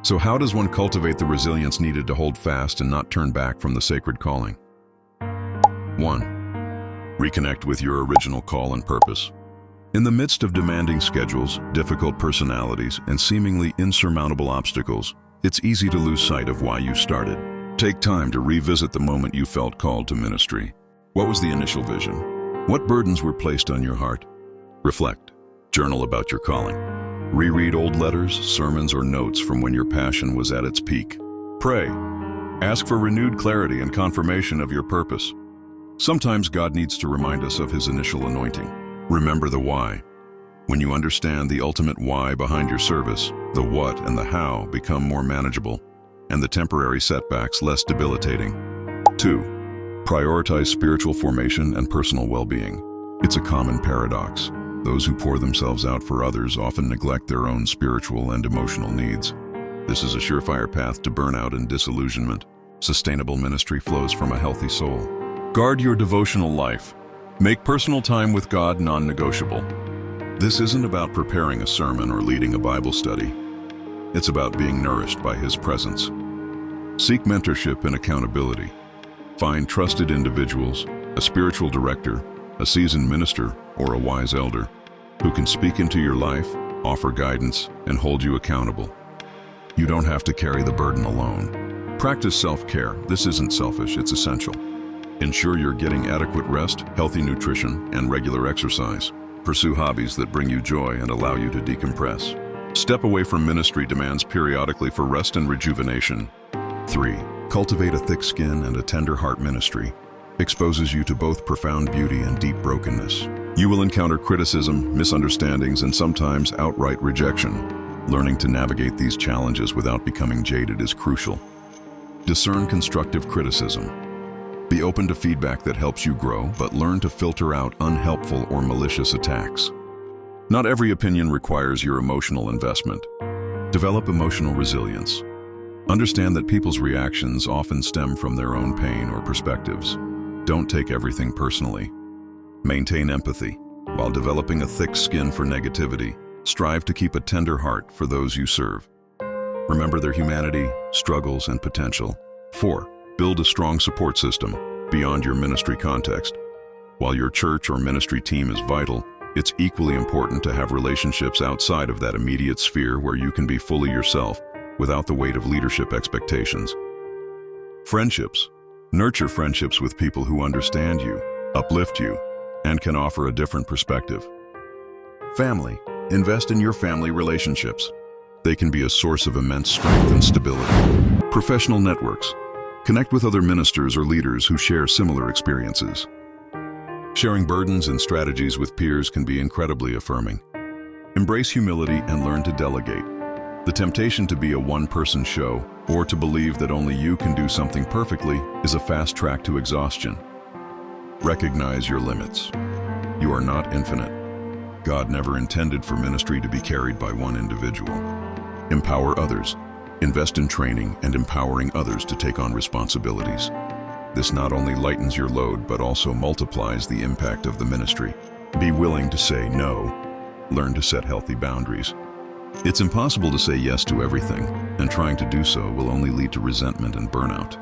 So how does one cultivate the resilience needed to hold fast and not turn back from the sacred calling? 1. Reconnect with your original call and purpose. In the midst of demanding schedules, difficult personalities, and seemingly insurmountable obstacles, it's easy to lose sight of why you started. Take time to revisit the moment you felt called to ministry. What was the initial vision? What burdens were placed on your heart? Reflect. Journal about your calling. Reread old letters, sermons, or notes from when your passion was at its peak. Pray. Ask for renewed clarity and confirmation of your purpose. Sometimes God needs to remind us of His initial anointing. Remember the why. When you understand the ultimate why behind your service, the what and the how become more manageable, and the temporary setbacks less debilitating. 2. Prioritize spiritual formation and personal well-being. It's a common paradox. Those who pour themselves out for others often neglect their own spiritual and emotional needs. This is a surefire path to burnout and disillusionment. Sustainable ministry flows from a healthy soul. Guard your devotional life. Make personal time with God non-negotiable. This isn't about preparing a sermon or leading a Bible study. It's about being nourished by His presence. Seek mentorship and accountability. Find trusted individuals, a spiritual director, a seasoned minister, or a wise elder who can speak into your life, offer guidance, and hold you accountable. You don't have to carry the burden alone. Practice self-care. This isn't selfish, it's essential. Ensure you're getting adequate rest, healthy nutrition, and regular exercise. Pursue hobbies that bring you joy and allow you to decompress. Step away from ministry demands periodically for rest and rejuvenation. 3. Cultivate a thick skin and a tender heart. Ministry exposes you to both profound beauty and deep brokenness. You will encounter criticism, misunderstandings, and sometimes outright rejection. Learning to navigate these challenges without becoming jaded is crucial. Discern constructive criticism. Be open to feedback that helps you grow, but learn to filter out unhelpful or malicious attacks. Not every opinion requires your emotional investment. Develop emotional resilience. Understand that people's reactions often stem from their own pain or perspectives. Don't take everything personally. Maintain empathy. While developing a thick skin for negativity, strive to keep a tender heart for those you serve. Remember their humanity, struggles, and potential. 4. Build a strong support system beyond your ministry context. While your church or ministry team is vital, it's equally important to have relationships outside of that immediate sphere where you can be fully yourself without the weight of leadership expectations. Friendships. Nurture friendships with people who understand you, uplift you, and can offer a different perspective. Family. Invest in your family relationships. They can be a source of immense strength and stability. Professional networks. Connect with other ministers or leaders who share similar experiences. Sharing burdens and strategies with peers can be incredibly affirming. Embrace humility and learn to delegate. The temptation to be a one-person show or to believe that only you can do something perfectly is a fast track to exhaustion. Recognize your limits. You are not infinite. God never intended for ministry to be carried by one individual. Empower others. Invest in training and empowering others to take on responsibilities. This not only lightens your load, but also multiplies the impact of the ministry. Be willing to say no. Learn to set healthy boundaries. It's impossible to say yes to everything, and trying to do so will only lead to resentment and burnout.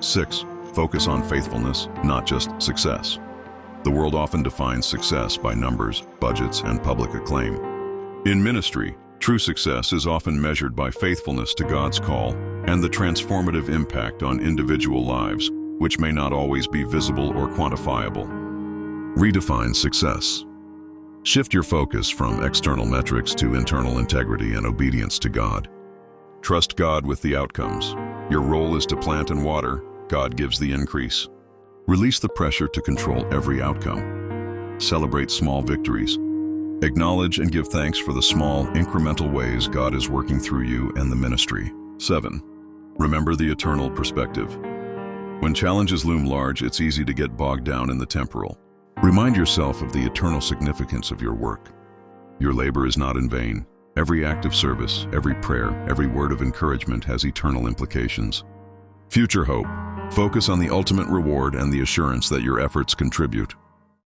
6. Focus on faithfulness, not just success. The world often defines success by numbers, budgets, and public acclaim. In ministry, true success is often measured by faithfulness to God's call and the transformative impact on individual lives, which may not always be visible or quantifiable. Redefine success. Shift your focus from external metrics to internal integrity and obedience to God. Trust God with the outcomes. Your role is to plant and water. God gives the increase. Release the pressure to control every outcome. Celebrate small victories. Acknowledge and give thanks for the small, incremental ways God is working through you and the ministry. 7. Remember the eternal perspective. When challenges loom large, it's easy to get bogged down in the temporal. Remind yourself of the eternal significance of your work. Your labor is not in vain. Every act of service, every prayer, every word of encouragement has eternal implications. Future hope. Focus on the ultimate reward and the assurance that your efforts contribute.